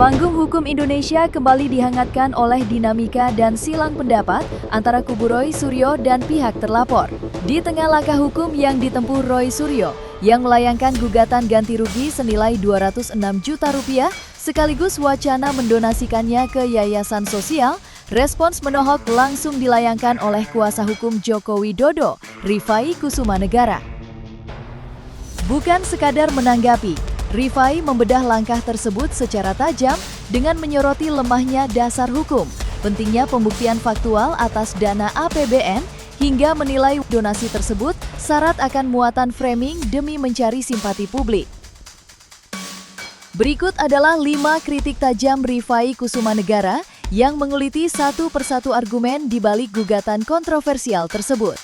Panggung hukum Indonesia kembali dihangatkan oleh dinamika dan silang pendapat antara kubu Roy Suryo dan pihak terlapor. Di tengah langkah hukum yang ditempuh Roy Suryo yang melayangkan gugatan ganti rugi senilai 206 juta rupiah sekaligus wacana mendonasikannya ke yayasan sosial, respons menohok langsung dilayangkan oleh kuasa hukum Joko Widodo, Rifai Kusumanegara. Bukan sekadar menanggapi, Rifai membedah langkah tersebut secara tajam dengan menyoroti lemahnya dasar hukum, pentingnya pembuktian faktual atas dana APBN, hingga menilai donasi tersebut syarat akan muatan framing demi mencari simpati publik. Berikut adalah 5 kritik tajam Rifai Kusumanegara yang menguliti satu persatu argumen di balik gugatan kontroversial tersebut.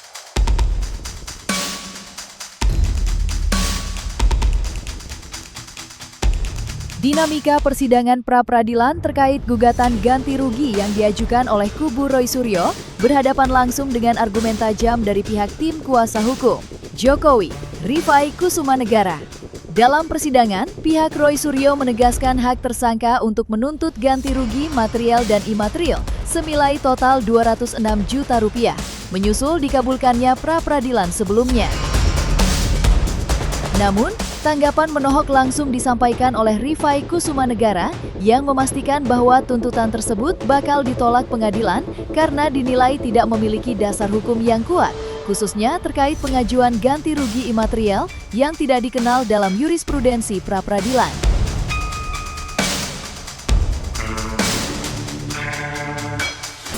Dinamika persidangan pra-peradilan terkait gugatan ganti rugi yang diajukan oleh kubu Roy Suryo berhadapan langsung dengan argumen tajam dari pihak tim kuasa hukum, Jokowi, Rifai Kusumanegara. Dalam persidangan, pihak Roy Suryo menegaskan hak tersangka untuk menuntut ganti rugi material dan imaterial senilai total 206 juta rupiah, menyusul dikabulkannya pra-peradilan sebelumnya. Namun, tanggapan menohok langsung disampaikan oleh Rifai Kusumanegara yang memastikan bahwa tuntutan tersebut bakal ditolak pengadilan karena dinilai tidak memiliki dasar hukum yang kuat, khususnya terkait pengajuan ganti rugi imaterial yang tidak dikenal dalam jurisprudensi pra-peradilan.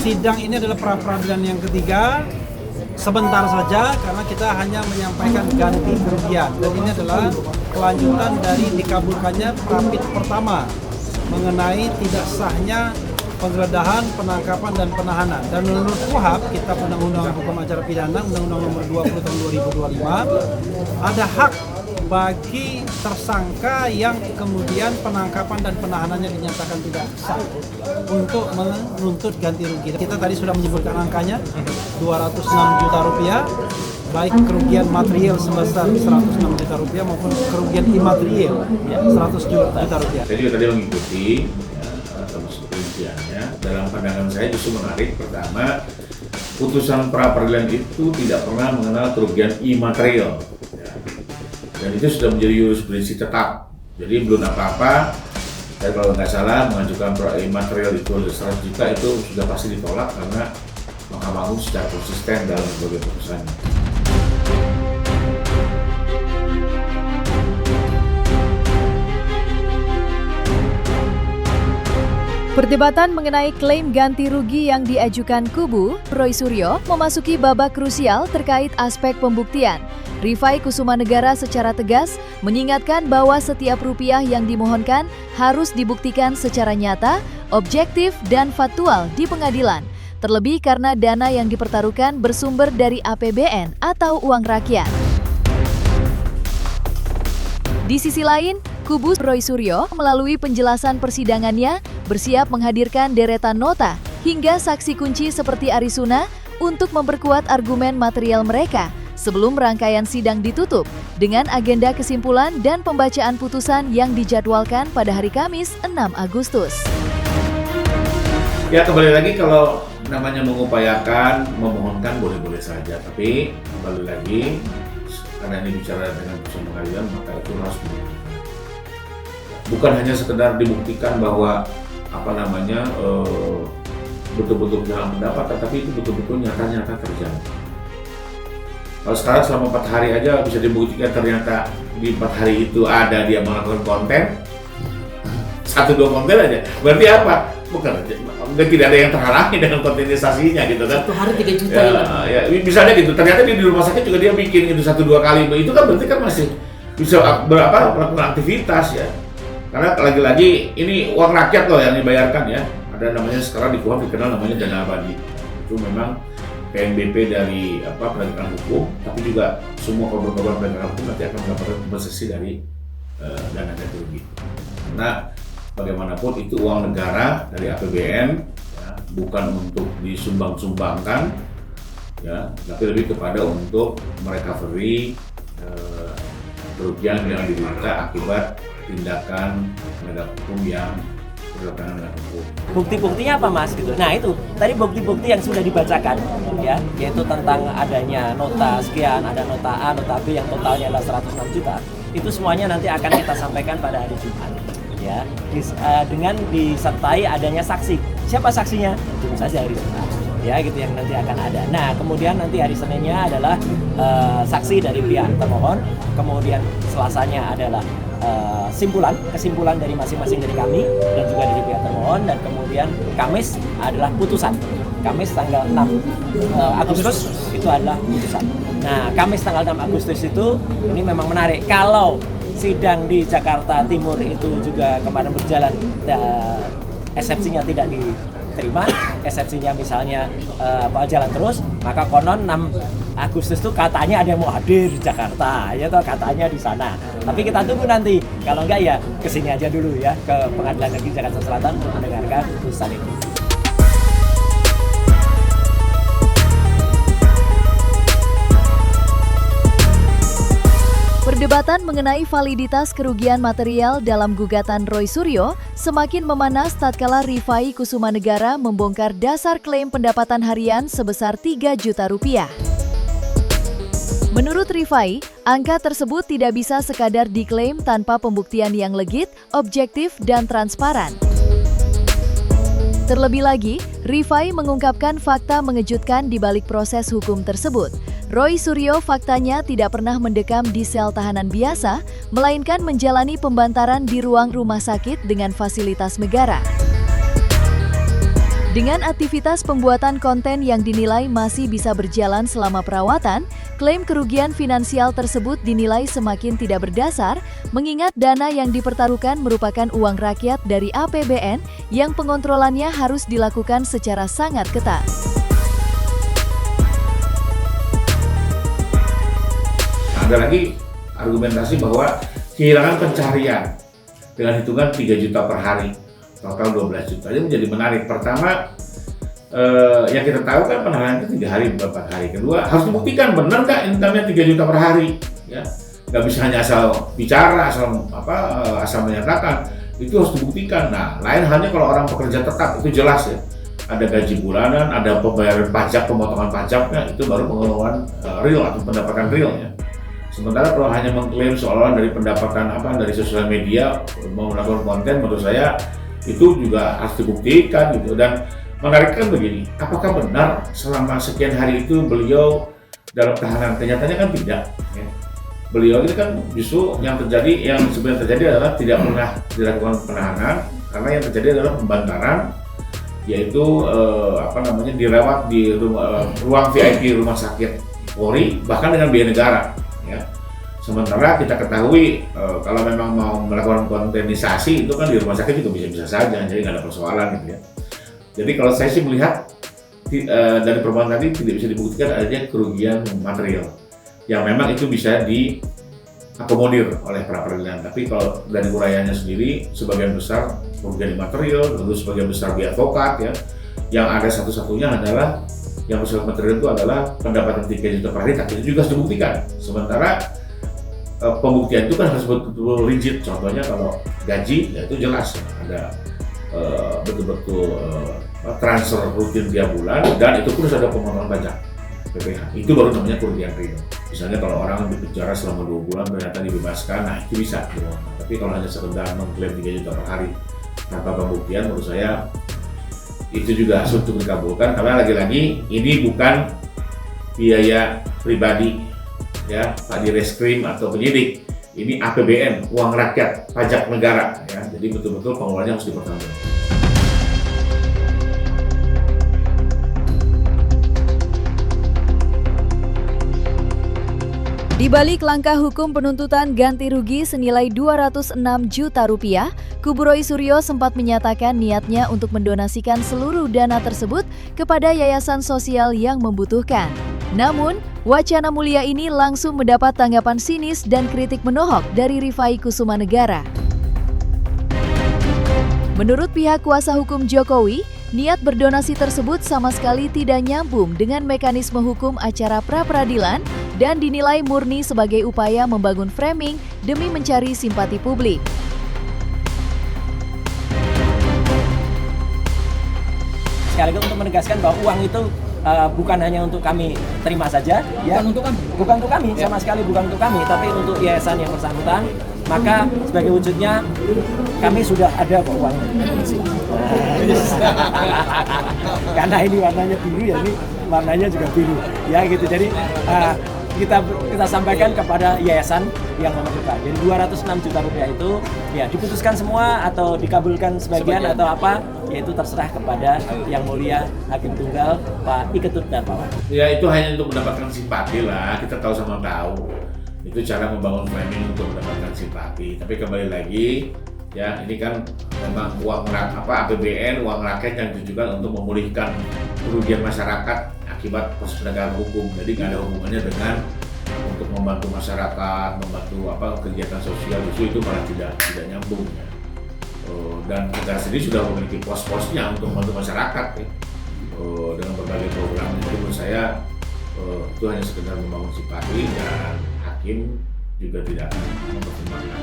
Sidang ini adalah pra-peradilan yang ketiga. Sebentar saja karena kita hanya menyampaikan ganti kerugian, dan ini adalah kelanjutan dari dikabulkannya pra-pit pertama mengenai tidak sahnya penggeledahan, penangkapan, dan penahanan. Dan menurut KUHAP, Kitab Undang-Undang Hukum Acara Pidana, Undang-Undang Nomor 20 Tahun 2025, ada hak bagi tersangka yang kemudian penangkapan dan penahanannya dinyatakan tidak sah untuk menuntut ganti rugi. Kita tadi sudah menyebutkan angkanya 206 juta rupiah, baik kerugian material sebesar 106 juta rupiah maupun kerugian imaterial 100 juta rupiah. Saya juga tadi mengikuti rinciannya. Dalam pandangan saya justru menarik. Pertama, putusan pra-peradilan itu tidak pernah mengenal kerugian imaterial. Dan itu sudah menjadi jurisprudensi tetap. Jadi belum apa-apa, saya kalau nggak salah mengajukan material itu 100 juta itu sudah pasti ditolak karena Mahkamah Agung secara konsisten dalam berbagai putusannya. Perdebatan mengenai klaim ganti rugi yang diajukan kubu Roy Suryo memasuki babak krusial terkait aspek pembuktian. Rifai Kusumanegara secara tegas mengingatkan bahwa setiap rupiah yang dimohonkan harus dibuktikan secara nyata, objektif, dan faktual di pengadilan. Terlebih karena dana yang dipertaruhkan bersumber dari APBN atau uang rakyat. Di sisi lain, kubu Roy Suryo melalui penjelasan persidangannya bersiap menghadirkan deretan nota hingga saksi kunci seperti Arisuna untuk memperkuat argumen material mereka sebelum rangkaian sidang ditutup dengan agenda kesimpulan dan pembacaan putusan yang dijadwalkan pada hari Kamis 6 Agustus. Ya, kembali lagi, kalau namanya mengupayakan, memohonkan boleh-boleh saja, tapi kembali lagi karena ini bicara dengan putusan pengadilan, maka itu harus dibuktikan. Bukan hanya sekedar dibuktikan bahwa betul-betul dalam pendapat, tapi itu betul-betul nyata-nyata terjadi. Kalau sekarang selama 4 hari aja bisa dibuktikan ternyata di 4 hari itu ada dia melakukan konten, 1-2 konten aja. Berarti apa? Bukan, tidak ada yang terhalangi dengan kontenisasinya gitu kan. 1 hari 3 juta ya, misalnya gitu. Ternyata di rumah sakit juga dia bikin itu 1-2 kali. Itu kan berarti kan masih bisa melakukan aktivitas ya. Karena lagi-lagi ini uang rakyat loh yang dibayarkan ya. Ada namanya sekarang di KUHAP dikenal namanya dana abadi. Itu memang PNBP dari penegakan hukum, tapi juga semua korban-korban penegakan hukum nanti akan mendapatkan kompensasi dari dana ganti rugi. Karena bagaimanapun itu uang negara dari APBN, ya, bukan untuk disumbang-sumbangkan, ya, tapi lebih kepada untuk merecovery kerugian yang diderita akibat tindakan penegak hukum yang bertentangan dengan hukum. Bukti-buktinya apa Mas gitu. Nah itu tadi bukti-bukti yang sudah dibacakan ya, yaitu tentang adanya nota sekian, ada nota A, nota B yang totalnya adalah 106 juta. Itu semuanya nanti akan kita sampaikan pada hari Jumat ya. Dengan disertai adanya saksi. Siapa saksinya? Tentu saja hari Jumat. Ya gitu yang nanti akan ada. Nah kemudian nanti hari Seninnya adalah saksi dari pihak termohon, kemudian Selasanya adalah kesimpulan dari masing-masing dari kami dan juga dari pihak termohon, dan kemudian Kamis adalah putusan. Kamis tanggal 6 Agustus itu adalah putusan. Nah Kamis tanggal 6 Agustus itu ini memang menarik. Kalau sidang di Jakarta Timur itu juga kemarin berjalan, eksepsinya tidak diterima, eksepsinya misalnya jalan terus, maka konon 6 Agustus itu katanya ada yang mau hadir di Jakarta, ya toh katanya di sana. Tapi kita tunggu nanti, kalau enggak ya kesini aja dulu ya, ke Pengadilan Negeri Jakarta Selatan untuk mendengarkan putusan itu. Perdebatan mengenai validitas kerugian material dalam gugatan Roy Suryo semakin memanas tatkala Rifai Kusumanegara membongkar dasar klaim pendapatan harian sebesar 3 juta rupiah. Menurut Rifai, angka tersebut tidak bisa sekadar diklaim tanpa pembuktian yang legit, objektif, dan transparan. Terlebih lagi, Rifai mengungkapkan fakta mengejutkan di balik proses hukum tersebut. Roy Suryo faktanya tidak pernah mendekam di sel tahanan biasa, melainkan menjalani pembantaran di ruang rumah sakit dengan fasilitas negara. Dengan aktivitas pembuatan konten yang dinilai masih bisa berjalan selama perawatan, klaim kerugian finansial tersebut dinilai semakin tidak berdasar, mengingat dana yang dipertaruhkan merupakan uang rakyat dari APBN yang pengontrolannya harus dilakukan secara sangat ketat. Ada lagi argumentasi bahwa kehilangan pencarian dengan hitungan 3 juta per hari, total 12 juta. Ini menjadi menarik. Pertama, yang kita tahu kan penahanan itu 3 hari, beberapa hari. Kedua, harus dibuktikan benar nggak income-nya 3 juta per hari. Ya, nggak bisa hanya asal bicara, asal menyatakan. Itu harus dibuktikan. Nah, lain halnya kalau orang pekerja tetap, itu jelas ya. Ada gaji bulanan, ada pembayaran pajak, pemotongan pajaknya, itu baru pengeluaran real atau pendapatan realnya. Sementara kalau hanya mengklaim seolah-olah dari pendapatan dari sosial media mau melakukan konten, menurut saya itu juga harus dibuktikan gitu. Dan menarik kan begini, apakah benar selama sekian hari itu beliau dalam tahanan? Kenyataannya kan tidak. Ya. Beliau ini kan justru yang sebenarnya terjadi adalah tidak pernah dilakukan penahanan, karena yang terjadi adalah pembantaran, yaitu dirawat di ruang VIP rumah sakit Polri, bahkan dengan biaya negara. Ya. Sementara kita ketahui kalau memang mau melakukan kontenisasi itu kan di rumah sakit juga bisa saja, jadi nggak ada persoalan gitu ya. Jadi kalau saya sih melihat dari permohonan tadi tidak bisa dibuktikan adanya kerugian material yang memang itu bisa diakomodir oleh pra peradilan. Tapi kalau dari uraiannya sendiri, sebagian besar kerugian material, lalu sebagian besar biaya advokat ya, yang ada satu-satunya adalah yang bersifat material itu adalah pendapatan 3 juta per hari, tapi itu juga harus dibuktikan. Sementara pembuktian itu kan harus betul-betul rigid. Contohnya kalau gaji, ya itu jelas ada betul-betul transfer rutin tiap bulan, dan itu pun harus ada pemotongan pajak PPh. Itu baru namanya kerugian real. Misalnya kalau orang dipenjara selama 2 bulan ternyata dibebaskan, nah itu bisa. Tapi kalau hanya sekedar mengklaim 3 juta per hari tanpa pembuktian, menurut saya itu juga harus untuk dikabulkan, karena lagi-lagi ini bukan biaya pribadi ya Pak Direskrim atau penyidik, ini APBN, uang rakyat, pajak negara ya, jadi betul-betul pengelolaannya harus dipertanggungjawabkan. Di balik langkah hukum penuntutan ganti rugi senilai 206 juta rupiah, kubu Roy Suryo sempat menyatakan niatnya untuk mendonasikan seluruh dana tersebut kepada yayasan sosial yang membutuhkan. Namun, wacana mulia ini langsung mendapat tanggapan sinis dan kritik menohok dari Rifai Kusumanegara. Menurut pihak kuasa hukum Jokowi, niat berdonasi tersebut sama sekali tidak nyambung dengan mekanisme hukum acara pra-peradilan dan dinilai murni sebagai upaya membangun framing demi mencari simpati publik. sekali lagi untuk menegaskan bahwa uang itu bukan hanya untuk kami terima saja, ya. Bukan untuk kami, sama sekali bukan untuk kami, tapi untuk yayasan yang bersangkutan. Maka sebagai wujudnya kami sudah ada kok uangnya. Karena ini warnanya biru ya, ini warnanya juga biru, ya gitu. Jadi kita sampaikan kepada yayasan yang memerlukan. Jadi 206 juta rupiah itu ya diputuskan semua atau dikabulkan sebagian atau apa, yaitu terserah kepada Yang Mulia Hakim Tunggal Pak Iketut Darmawan. Ya itu hanya untuk mendapatkan simpati lah, kita tahu sama tahu. Itu cara membangun framing untuk mendapatkan simpati. Tapi kembali lagi, ya ini kan memang uang APBN, uang rakyat yang ditujukan untuk memulihkan kerugian masyarakat akibat proses penegakan hukum. Jadi nggak ada hubungannya dengan untuk membantu masyarakat, membantu kegiatan sosial, itu malah tidak nyambung. Ya. Dan kita sendiri sudah memiliki pos-posnya untuk membantu masyarakat ya. Dengan berbagai program. Jadi menurut saya itu hanya sekedar membangun simpati, dan hakim juga tidak akan mempertimbangkan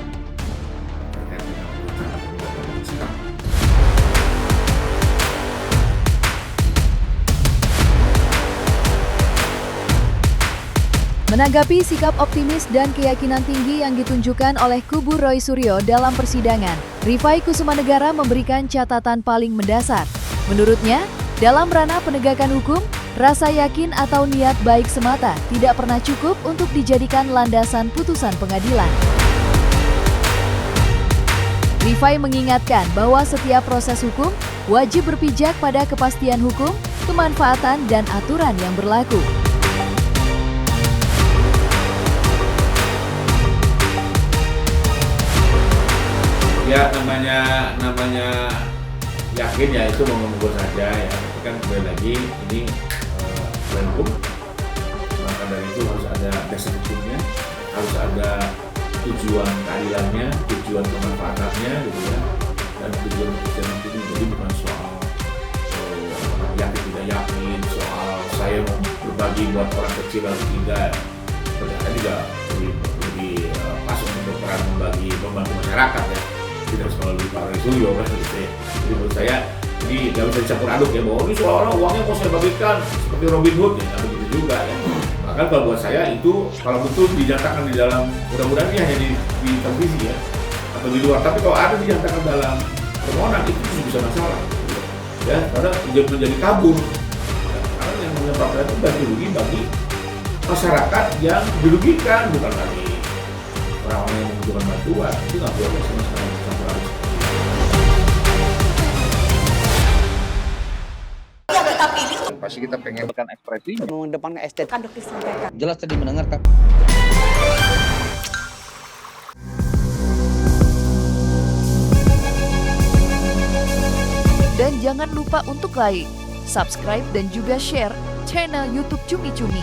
terkait dengan sikap. Menanggapi sikap optimis dan keyakinan tinggi yang ditunjukkan oleh kubu Roy Suryo dalam persidangan, Rifai Kusumanegara memberikan catatan paling mendasar. Menurutnya, dalam ranah penegakan hukum, rasa yakin atau niat baik semata tidak pernah cukup untuk dijadikan landasan putusan pengadilan. Rifai mengingatkan bahwa setiap proses hukum wajib berpijak pada kepastian hukum, kemanfaatan, dan aturan yang berlaku. Ya namanya yakin ya itu monggo saja ya. Tapi kan kembali lagi ini hukum, maka dari itu harus ada dasar hukumnya, harus ada tujuan keadilannya, tujuan kemanfaatannya gitu ya, dan tujuan hukum. Jadi bukan soal yakin tidak yakin, soal saya mau berbagi buat orang kecil atau tidak. Ternyata juga lebih pas untuk peran membantu masyarakat ya. Tidak harus melalui Pak Roy Suryo kan gitu ya. Jadi menurut saya ini nggak bisa dicampur aduk ya, bahwa ini seolah-olah uangnya mau saya bagikan seperti Robin Hood ya, nggak begitu juga ya. Maka kalau buat saya itu kalau betul dinyatakan di dalam, mudah-mudahan ini hanya di televisi ya atau di luar, tapi kalau ada dinyatakan dalam permohonan itu bisa masalah ya, karena menjadi kabur ya, karena yang menyebabkan itu ganti rugi bagi masyarakat yang dirugikan, bukan lagi orang-orang yang membutuhkan bantuan. Itu nggak boleh sama sekali. Pasti kita pengen ekspresi mengedepankan estetika kan disampaikan. jelas tadi mendengarkan. Dan jangan lupa untuk like, subscribe, dan juga share channel YouTube Cumi Cumi.